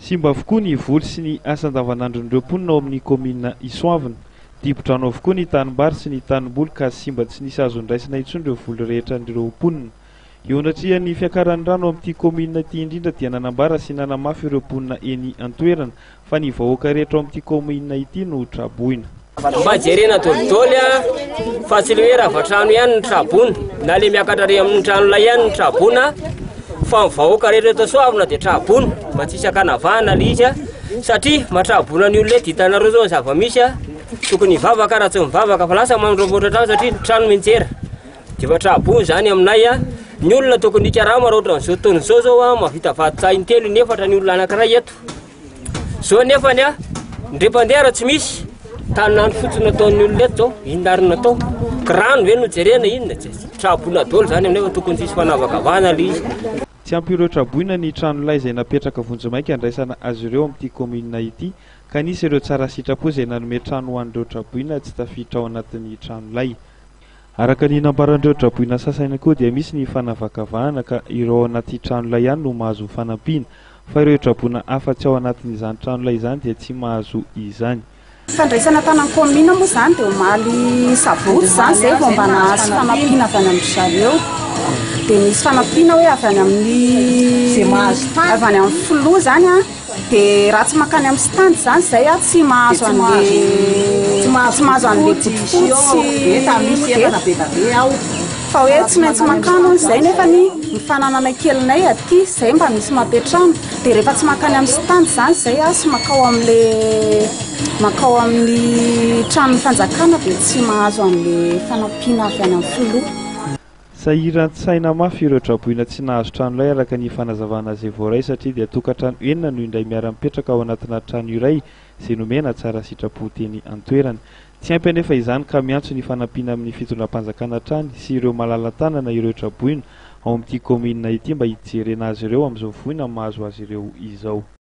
Simba avokoa ny voly sy ny asa andavanandron'ireo mponina ao amin'ny komina Isoavana. Dibo-drano avokoa ny tanimbary sy ny tanimboly ka simba tsy nisy azo ndraisina intsony ireo voly rehetra n'ireo mponina. Eo anatria ny fiakaran'ny rano amin'ity komina ity indrindra dia nanambara sy nanamafy ireo mponina eny an-toerana fa ny vahoaka rehetra ao amin'ity komina ity no traboina. Mba jerena dolidoly fa tsy le hoe rava-trano ihany ny trabona na le miakatra re amin'ny tranolay ihany ny trabona fa vahoaka rehetra eto Soavina dia trabona mba tsy isan-kanavahana le izy satria mahatrabona ny olona ditanareo zao ny zava-misy tokony hivavaka raha tsy mivavaka fa lasa mamoromboatra trano satria trano menjera dia fa trabona zany aminay ny olona tokony hikarama raha ohatra n'izao taona izao zao mahavita vato intelo nefatra ny olona anankiray eto zao nefany ndrepandehara tsy misy tanany fotsiny nataon'ny olona eto zao inarina tao rano ve no jerena inona trabona dolo zany aminay fa tokony tsisy fanavakavahana le izy. Tsy ampy ireo traboina ny tranolay izay napetraka vonjimaika andraisana azy ireo amin'ity komina ity ka nisy ireo tsara sitrapo izay nanome trano ho an'ireo traboina tsy tafiditra ao anatin'ny tranolay. Araka ny nambaran'ireo traboina sasany koa dia misy ny fanavakavahana ka ireo ao anaty tranolay ihany no mahazo fanampiana fa ireo traboina hafa tsy ao anatin'izany tranolay izany dia tsy mahazo izany. Fandraisana tanàna komina moa zany dia omaly savoty zany zay vao mbana sy fanampiana avy any amin'ny zareo dia misy fanampiana hoe avy any amin'ny avy any amin'ny filoha zany dia raha tsy makany amin'ny stand zany zay tsy mahazo an'le fa hoe tsy maintsy makano zay nefa ny mifananana kelinay aty zay mba misy mapetrano dia rehefa tsy makany amin'ny stand zany zay sy makao amin'ny tranon'ny fanjakana dia tsy mahazo an'le fanampiana avy any amin'ny filoha. Sahiran-tsaina mafy ireo traboina tsy nahazo tranolay araka ny fanazavana azy voaray satria dia tokantrano enina no indray miara-mipetraka ao anatina trano iray izay nomena tsara sitrapo teny an-toerana. Tsy ampy anefa izany ka miantso ny fanampiana amin'ny fitondram-panjakana trany sy ireo malala-tanana ireo traboina ao amin'ity komina ity mba hijerena azy ireo amin'izao voina mahazo azy ireo izao.